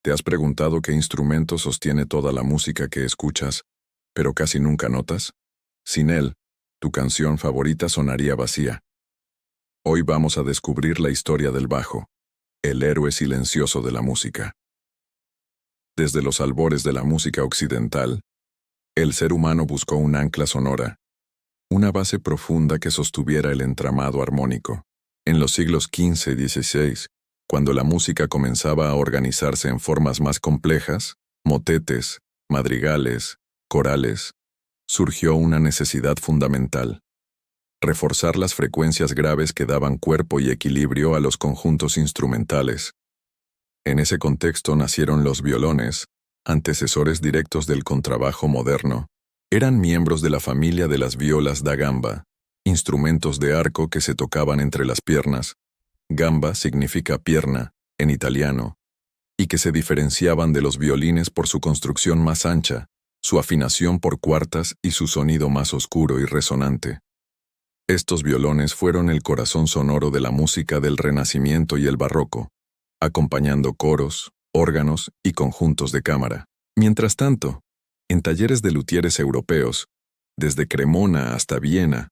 ¿Te has preguntado qué instrumento sostiene toda la música que escuchas, pero casi nunca notas? Sin él, tu canción favorita sonaría vacía. Hoy vamos a descubrir la historia del bajo, el héroe silencioso de la música. Desde los albores de la música occidental, el ser humano buscó un ancla sonora, una base profunda que sostuviera el entramado armónico. En los siglos XV y XVI, cuando la música comenzaba a organizarse en formas más complejas, motetes, madrigales, corales, surgió una necesidad fundamental: reforzar las frecuencias graves que daban cuerpo y equilibrio a los conjuntos instrumentales. En ese contexto nacieron los violones, antecesores directos del contrabajo moderno. Eran miembros de la familia de las violas da gamba, instrumentos de arco que se tocaban entre las piernas. Gamba significa pierna, en italiano, y que se diferenciaban de los violines por su construcción más ancha, su afinación por cuartas y su sonido más oscuro y resonante. Estos violones fueron el corazón sonoro de la música del Renacimiento y el Barroco, acompañando coros, órganos y conjuntos de cámara. Mientras tanto, en talleres de luthieres europeos, desde Cremona hasta Viena,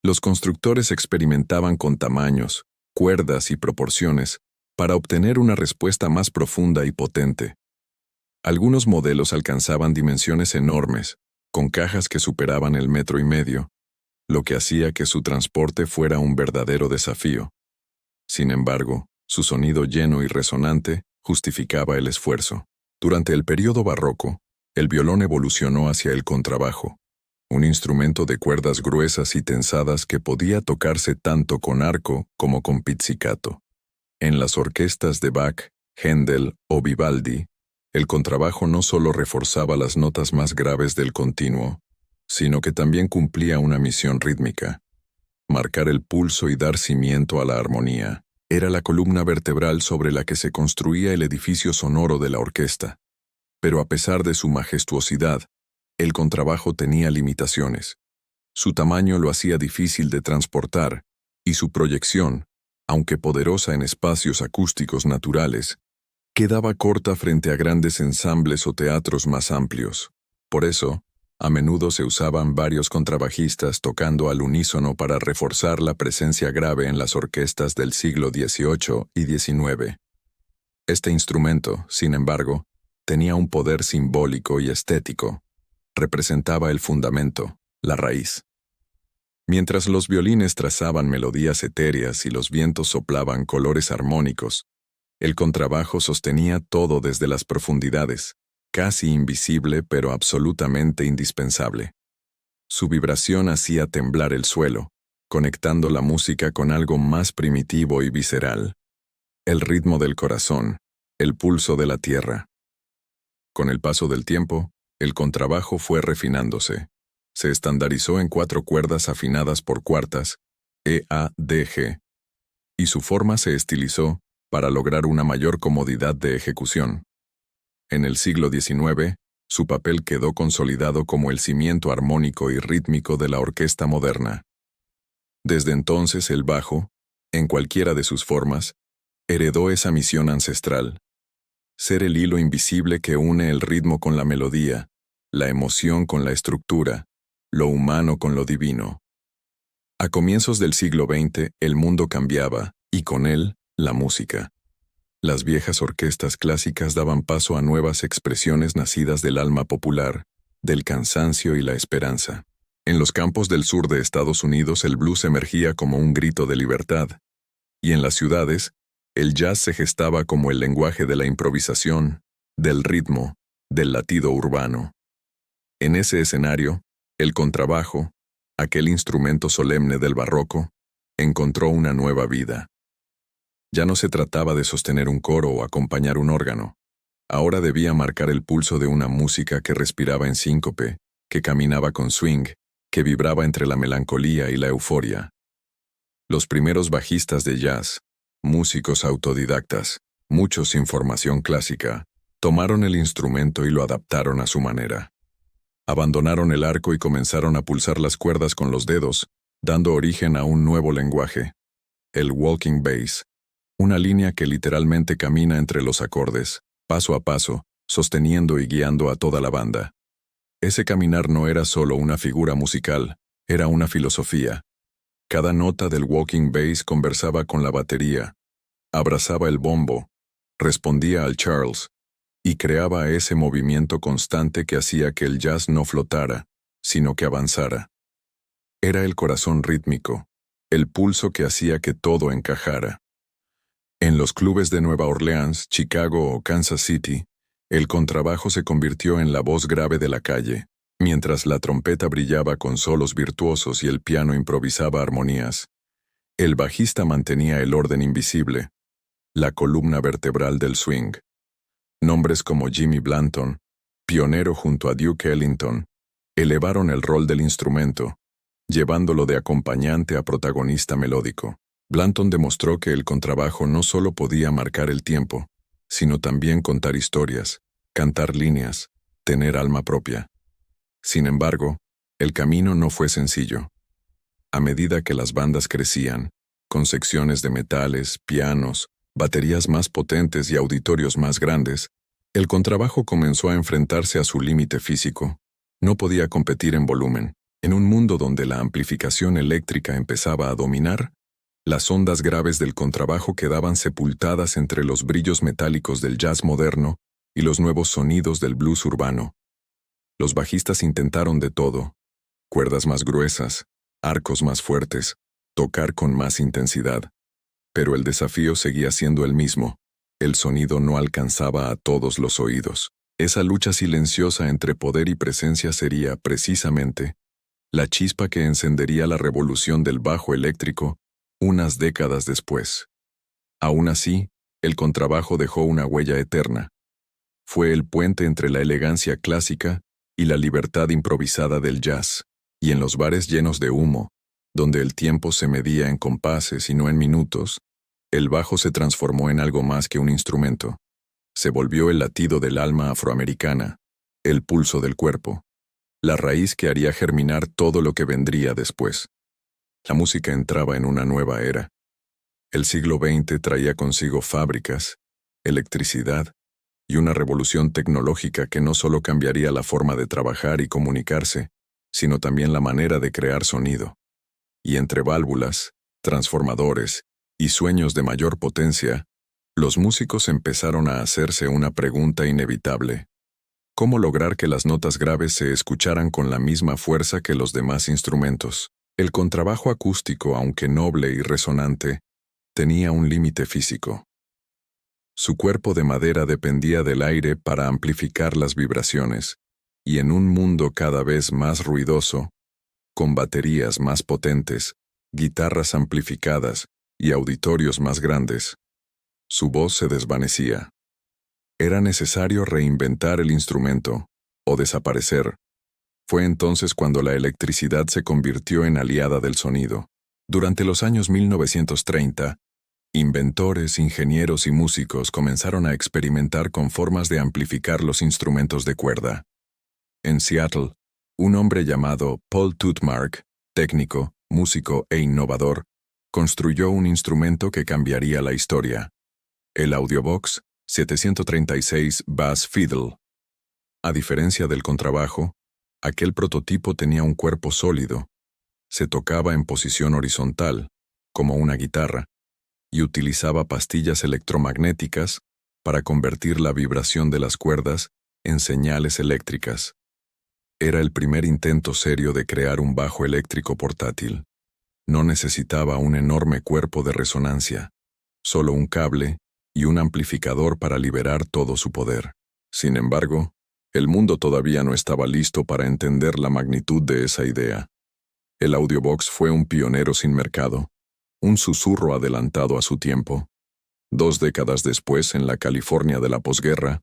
los constructores experimentaban con tamaños, cuerdas y proporciones para obtener una respuesta más profunda y potente. Algunos modelos alcanzaban dimensiones enormes, con cajas que superaban el 1,5 metros, lo que hacía que su transporte fuera un verdadero desafío. Sin embargo, su sonido lleno y resonante justificaba el esfuerzo. Durante el período barroco, el violón evolucionó hacia el contrabajo, un instrumento de cuerdas gruesas y tensadas que podía tocarse tanto con arco como con pizzicato. En las orquestas de Bach, Händel o Vivaldi, el contrabajo no solo reforzaba las notas más graves del continuo, sino que también cumplía una misión rítmica: marcar el pulso y dar cimiento a la armonía. Era la columna vertebral sobre la que se construía el edificio sonoro de la orquesta. Pero a pesar de su majestuosidad, el contrabajo tenía limitaciones. Su tamaño lo hacía difícil de transportar, y su proyección, aunque poderosa en espacios acústicos naturales, quedaba corta frente a grandes ensambles o teatros más amplios. Por eso, a menudo se usaban varios contrabajistas tocando al unísono para reforzar la presencia grave en las orquestas del siglo XVIII y XIX. Este instrumento, sin embargo, tenía un poder simbólico y estético. Representaba el fundamento, la raíz. Mientras los violines trazaban melodías etéreas y los vientos soplaban colores armónicos, el contrabajo sostenía todo desde las profundidades, casi invisible pero absolutamente indispensable. Su vibración hacía temblar el suelo, conectando la música con algo más primitivo y visceral: el ritmo del corazón, el pulso de la tierra. Con el paso del tiempo, el contrabajo fue refinándose. Se estandarizó en 4 cuerdas afinadas por cuartas, E, A, D, G, y su forma se estilizó para lograr una mayor comodidad de ejecución. En el siglo XIX, su papel quedó consolidado como el cimiento armónico y rítmico de la orquesta moderna. Desde entonces el bajo, en cualquiera de sus formas, heredó esa misión ancestral: ser el hilo invisible que une el ritmo con la melodía, la emoción con la estructura, lo humano con lo divino. A comienzos del siglo XX, el mundo cambiaba, y con él, la música. Las viejas orquestas clásicas daban paso a nuevas expresiones nacidas del alma popular, del cansancio y la esperanza. En los campos del sur de Estados Unidos el blues emergía como un grito de libertad, y en las ciudades, el jazz se gestaba como el lenguaje de la improvisación, del ritmo, del latido urbano. En ese escenario, el contrabajo, aquel instrumento solemne del barroco, encontró una nueva vida. Ya no se trataba de sostener un coro o acompañar un órgano. Ahora debía marcar el pulso de una música que respiraba en síncope, que caminaba con swing, que vibraba entre la melancolía y la euforia. Los primeros bajistas de jazz, músicos autodidactas, muchos sin formación clásica, tomaron el instrumento y lo adaptaron a su manera. Abandonaron el arco y comenzaron a pulsar las cuerdas con los dedos, dando origen a un nuevo lenguaje: el walking bass, una línea que literalmente camina entre los acordes, paso a paso, sosteniendo y guiando a toda la banda. Ese caminar no era solo una figura musical, era una filosofía. Cada nota del walking bass conversaba con la batería, abrazaba el bombo, respondía al Charles, y creaba ese movimiento constante que hacía que el jazz no flotara, sino que avanzara. Era el corazón rítmico, el pulso que hacía que todo encajara. En los clubes de Nueva Orleans, Chicago o Kansas City, el contrabajo se convirtió en la voz grave de la calle, mientras la trompeta brillaba con solos virtuosos y el piano improvisaba armonías. El bajista mantenía el orden invisible, la columna vertebral del swing. Nombres como Jimmy Blanton, pionero junto a Duke Ellington, elevaron el rol del instrumento, llevándolo de acompañante a protagonista melódico. Blanton demostró que el contrabajo no solo podía marcar el tiempo, sino también contar historias, cantar líneas, tener alma propia. Sin embargo, el camino no fue sencillo. A medida que las bandas crecían, con secciones de metales, pianos, baterías más potentes y auditorios más grandes, el contrabajo comenzó a enfrentarse a su límite físico. No podía competir en volumen. En un mundo donde la amplificación eléctrica empezaba a dominar, las ondas graves del contrabajo quedaban sepultadas entre los brillos metálicos del jazz moderno y los nuevos sonidos del blues urbano. Los bajistas intentaron de todo: cuerdas más gruesas, arcos más fuertes, tocar con más intensidad. Pero el desafío seguía siendo el mismo. El sonido no alcanzaba a todos los oídos. Esa lucha silenciosa entre poder y presencia sería, precisamente, la chispa que encendería la revolución del bajo eléctrico unas décadas después. Aún así, el contrabajo dejó una huella eterna. Fue el puente entre la elegancia clásica y la libertad improvisada del jazz, y en los bares llenos de humo, donde el tiempo se medía en compases y no en minutos, el bajo se transformó en algo más que un instrumento. Se volvió el latido del alma afroamericana, el pulso del cuerpo, la raíz que haría germinar todo lo que vendría después. La música entraba en una nueva era. El siglo XX traía consigo fábricas, electricidad y una revolución tecnológica que no solo cambiaría la forma de trabajar y comunicarse, sino también la manera de crear sonido. Y entre válvulas, transformadores y sueños de mayor potencia, los músicos empezaron a hacerse una pregunta inevitable: ¿cómo lograr que las notas graves se escucharan con la misma fuerza que los demás instrumentos? El contrabajo acústico, aunque noble y resonante, tenía un límite físico. Su cuerpo de madera dependía del aire para amplificar las vibraciones, y en un mundo cada vez más ruidoso, con baterías más potentes, guitarras amplificadas y auditorios más grandes, su voz se desvanecía. Era necesario reinventar el instrumento, o desaparecer. Fue entonces cuando la electricidad se convirtió en aliada del sonido. Durante los años 1930, inventores, ingenieros y músicos comenzaron a experimentar con formas de amplificar los instrumentos de cuerda. En Seattle, un hombre llamado Paul Tutmark, técnico, músico e innovador, construyó un instrumento que cambiaría la historia: el Audiobox 736 Bass Fiddle. A diferencia del contrabajo, aquel prototipo tenía un cuerpo sólido. Se tocaba en posición horizontal, como una guitarra, y utilizaba pastillas electromagnéticas para convertir la vibración de las cuerdas en señales eléctricas. Era el primer intento serio de crear un bajo eléctrico portátil. No necesitaba un enorme cuerpo de resonancia, solo un cable y un amplificador para liberar todo su poder. Sin embargo, el mundo todavía no estaba listo para entender la magnitud de esa idea. El Audiobox fue un pionero sin mercado, un susurro adelantado a su tiempo. 2 décadas después, en la California de la posguerra,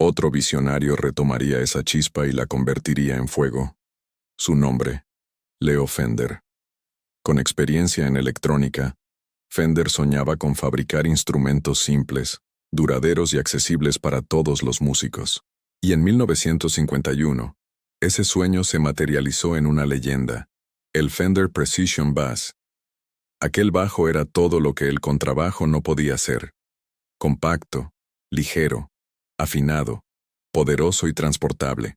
otro visionario retomaría esa chispa y la convertiría en fuego. Su nombre: Leo Fender. Con experiencia en electrónica, Fender soñaba con fabricar instrumentos simples, duraderos y accesibles para todos los músicos. Y en 1951, ese sueño se materializó en una leyenda: el Fender Precision Bass. Aquel bajo era todo lo que el contrabajo no podía ser: compacto, ligero, afinado, poderoso y transportable.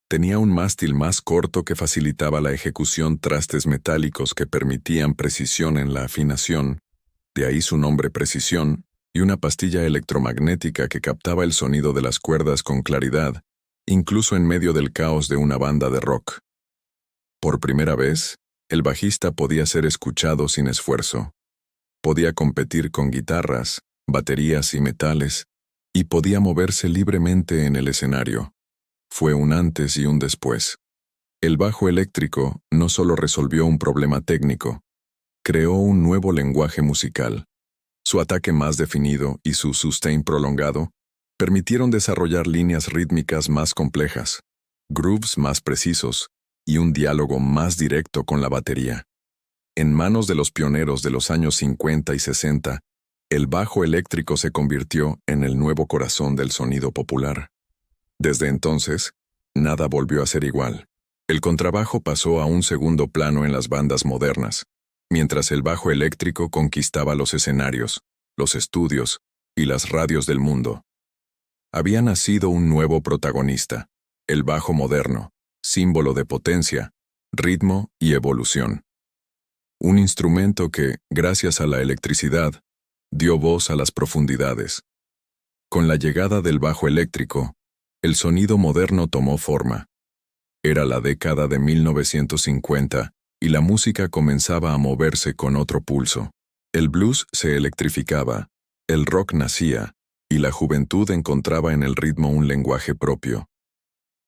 Tenía un mástil más corto que facilitaba la ejecución, trastes metálicos que permitían precisión en la afinación, de ahí su nombre precisión, y una pastilla electromagnética que captaba el sonido de las cuerdas con claridad, incluso en medio del caos de una banda de rock. Por primera vez, el bajista podía ser escuchado sin esfuerzo. Podía competir con guitarras, baterías y metales, y podía moverse libremente en el escenario. Fue un antes y un después. El bajo eléctrico no solo resolvió un problema técnico, creó un nuevo lenguaje musical. Su ataque más definido y su sustain prolongado permitieron desarrollar líneas rítmicas más complejas, grooves más precisos y un diálogo más directo con la batería. En manos de los pioneros de los años 50 y 60, el bajo eléctrico se convirtió en el nuevo corazón del sonido popular. Desde entonces, nada volvió a ser igual. El contrabajo pasó a un segundo plano en las bandas modernas, mientras el bajo eléctrico conquistaba los escenarios, los estudios y las radios del mundo. Había nacido un nuevo protagonista, el bajo moderno, símbolo de potencia, ritmo y evolución. Un instrumento que, gracias a la electricidad, dio voz a las profundidades. Con la llegada del bajo eléctrico, el sonido moderno tomó forma. Era la década de 1950 y la música comenzaba a moverse con otro pulso. El blues se electrificaba, el rock nacía, y la juventud encontraba en el ritmo un lenguaje propio.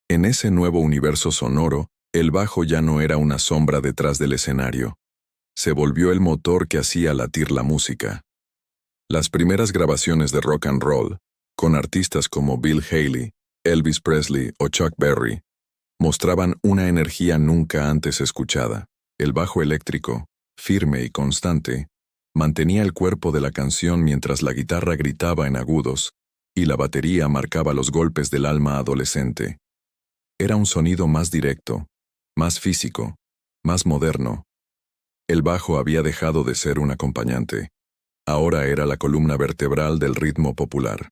En ese nuevo universo sonoro, el bajo ya no era una sombra detrás del escenario. Se volvió el motor que hacía latir la música. Las primeras grabaciones de rock and roll, con artistas como Bill Haley, Elvis Presley o Chuck Berry, mostraban una energía nunca antes escuchada. El bajo eléctrico, firme y constante, mantenía el cuerpo de la canción mientras la guitarra gritaba en agudos y la batería marcaba los golpes del alma adolescente. Era un sonido más directo, más físico, más moderno. El bajo había dejado de ser un acompañante. Ahora era la columna vertebral del ritmo popular.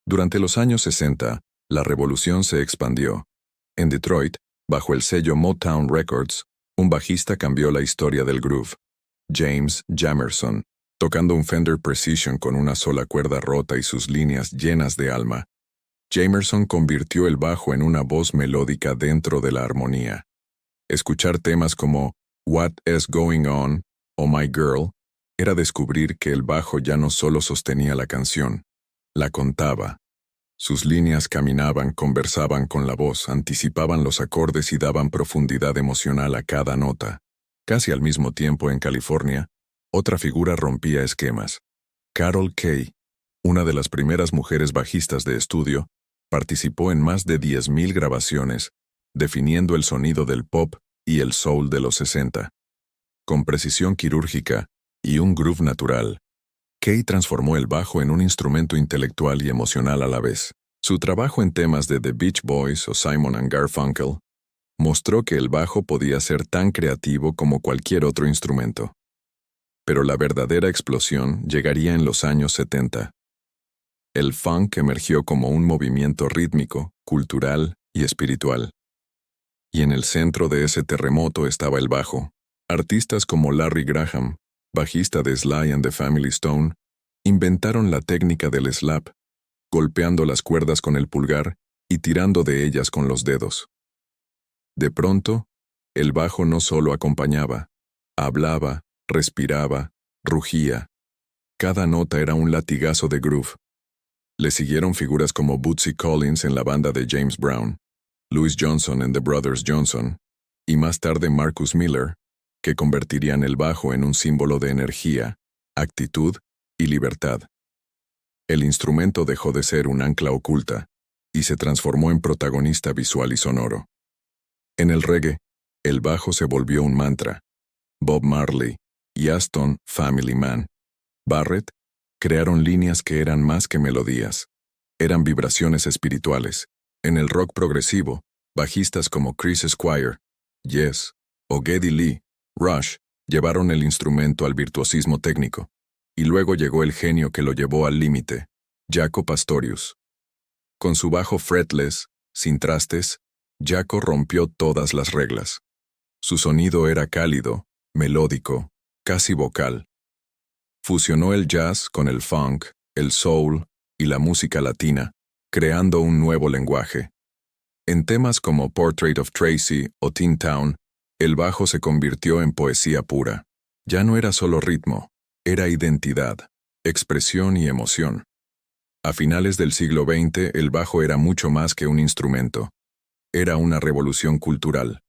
Durante los años 60, la revolución se expandió. En Detroit, bajo el sello Motown Records, un bajista cambió la historia del groove. James Jamerson, tocando un Fender Precision con una sola cuerda rota y sus líneas llenas de alma. Jamerson convirtió el bajo en una voz melódica dentro de la armonía. Escuchar temas como What is Going On o My Girl era descubrir que el bajo ya no solo sostenía la canción, la contaba. Sus líneas caminaban, conversaban con la voz, anticipaban los acordes y daban profundidad emocional a cada nota. Casi al mismo tiempo en California, otra figura rompía esquemas. Carol Kaye, una de las primeras mujeres bajistas de estudio, participó en más de 10,000 grabaciones, definiendo el sonido del pop y el soul de los 60. Con precisión quirúrgica y un groove natural, Kaye transformó el bajo en un instrumento intelectual y emocional a la vez. Su trabajo en temas de The Beach Boys o Simon and Garfunkel mostró que el bajo podía ser tan creativo como cualquier otro instrumento. Pero la verdadera explosión llegaría en los años 70. El funk emergió como un movimiento rítmico, cultural y espiritual. Y en el centro de ese terremoto estaba el bajo. Artistas como Larry Graham, bajista de Sly and the Family Stone, inventaron la técnica del slap, golpeando las cuerdas con el pulgar y tirando de ellas con los dedos. De pronto, el bajo no solo acompañaba, hablaba, respiraba, rugía. Cada nota era un latigazo de groove. Le siguieron figuras como Bootsy Collins en la banda de James Brown, Louis Johnson en The Brothers Johnson, y más tarde Marcus Miller, que convertirían el bajo en un símbolo de energía, actitud y libertad. El instrumento dejó de ser un ancla oculta y se transformó en protagonista visual y sonoro. En el reggae, el bajo se volvió un mantra. Bob Marley y Aston Family Man Barrett crearon líneas que eran más que melodías. Eran vibraciones espirituales. En el rock progresivo, bajistas como Chris Squire, Yes o Geddy Lee, Rush, llevaron el instrumento al virtuosismo técnico. Y luego llegó el genio que lo llevó al límite, Jaco Pastorius. Con su bajo fretless, sin trastes, Jaco rompió todas las reglas. Su sonido era cálido, melódico, casi vocal. Fusionó el jazz con el funk, el soul y la música latina, creando un nuevo lenguaje. En temas como Portrait of Tracy o Teen Town, el bajo se convirtió en poesía pura. Ya no era solo ritmo, era identidad, expresión y emoción. A finales del siglo XX, el bajo era mucho más que un instrumento. Era una revolución cultural.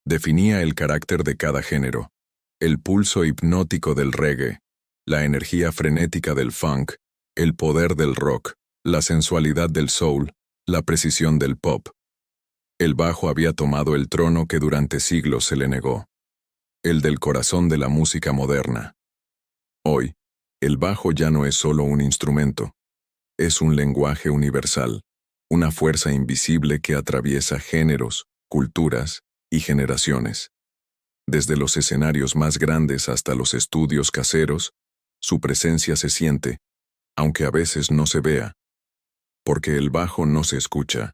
Definía el carácter de cada género, el pulso hipnótico del reggae, la energía frenética del funk, el poder del rock, la sensualidad del soul, la precisión del pop. El bajo había tomado el trono que durante siglos se le negó, el del corazón de la música moderna. Hoy, el bajo ya no es solo un instrumento, es un lenguaje universal, una fuerza invisible que atraviesa géneros, culturas y generaciones. Desde los escenarios más grandes hasta los estudios caseros, su presencia se siente, aunque a veces no se vea. Porque el bajo no se escucha,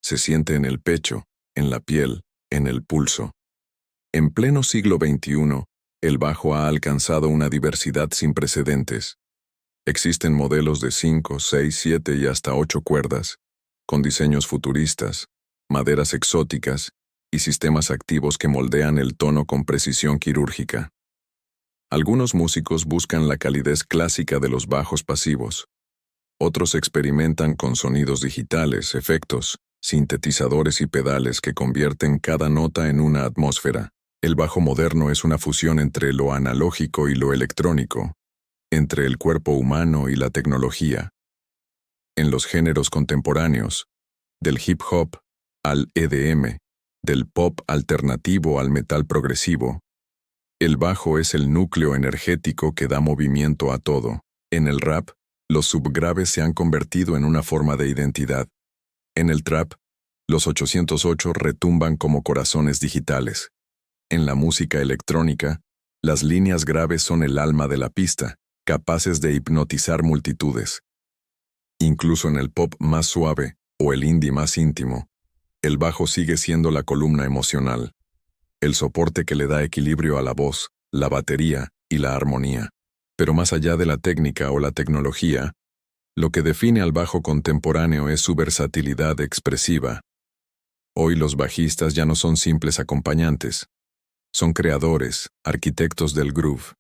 se siente en el pecho, en la piel, en el pulso. En pleno siglo XXI, el bajo ha alcanzado una diversidad sin precedentes. Existen modelos de 5, 6, 7 y hasta 8 cuerdas, con diseños futuristas, maderas exóticas y sistemas activos que moldean el tono con precisión quirúrgica. Algunos músicos buscan la calidez clásica de los bajos pasivos. Otros experimentan con sonidos digitales, efectos, sintetizadores y pedales que convierten cada nota en una atmósfera. El bajo moderno es una fusión entre lo analógico y lo electrónico, entre el cuerpo humano y la tecnología. En los géneros contemporáneos, del hip hop al EDM, del pop alternativo al metal progresivo, el bajo es el núcleo energético que da movimiento a todo. En el rap, los subgraves se han convertido en una forma de identidad. En el trap, los 808 retumban como corazones digitales. En la música electrónica, las líneas graves son el alma de la pista, capaces de hipnotizar multitudes. Incluso en el pop más suave, o el indie más íntimo, el bajo sigue siendo la columna emocional, el soporte que le da equilibrio a la voz, la batería y la armonía. Pero más allá de la técnica o la tecnología, lo que define al bajo contemporáneo es su versatilidad expresiva. Hoy los bajistas ya no son simples acompañantes, son creadores, arquitectos del groove.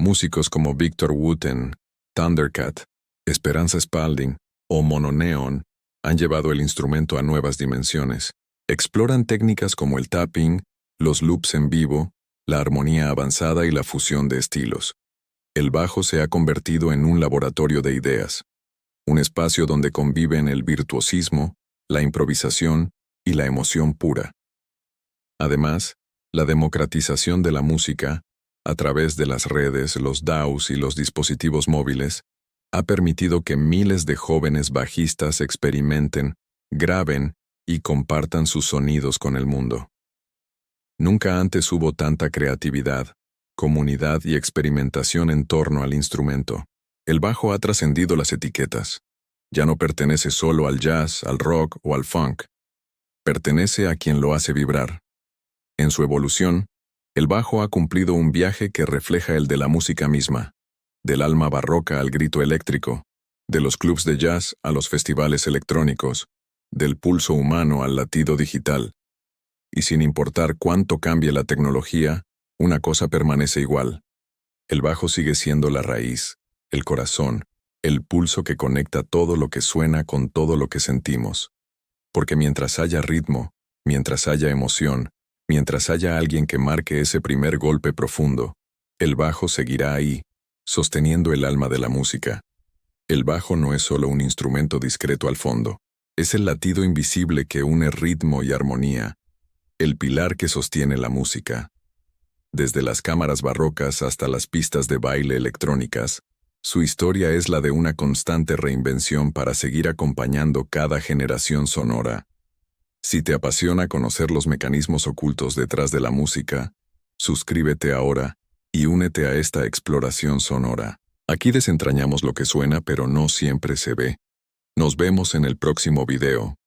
Músicos como Victor Wooten, Thundercat, Esperanza Spalding o Mono Neon han llevado el instrumento a nuevas dimensiones. Exploran técnicas como el tapping, los loops en vivo, la armonía avanzada y la fusión de estilos. El bajo se ha convertido en un laboratorio de ideas, un espacio donde conviven el virtuosismo, la improvisación y la emoción pura. Además, la democratización de la música, a través de las redes, los DAWs y los dispositivos móviles, ha permitido que miles de jóvenes bajistas experimenten, graben y compartan sus sonidos con el mundo. Nunca antes hubo tanta creatividad, comunidad y experimentación en torno al instrumento. El bajo ha trascendido las etiquetas. Ya no pertenece solo al jazz, al rock o al funk. Pertenece a quien lo hace vibrar. En su evolución, el bajo ha cumplido un viaje que refleja el de la música misma, del alma barroca al grito eléctrico, de los clubs de jazz a los festivales electrónicos, del pulso humano al latido digital. Y sin importar cuánto cambie la tecnología, una cosa permanece igual. El bajo sigue siendo la raíz, el corazón, el pulso que conecta todo lo que suena con todo lo que sentimos. Porque mientras haya ritmo, mientras haya emoción, mientras haya alguien que marque ese primer golpe profundo, el bajo seguirá ahí, sosteniendo el alma de la música. El bajo no es solo un instrumento discreto al fondo, es el latido invisible que une ritmo y armonía, el pilar que sostiene la música. Desde las cámaras barrocas hasta las pistas de baile electrónicas, su historia es la de una constante reinvención para seguir acompañando cada generación sonora. Si te apasiona conocer los mecanismos ocultos detrás de la música, suscríbete ahora y únete a esta exploración sonora. Aquí desentrañamos lo que suena pero no siempre se ve. Nos vemos en el próximo video.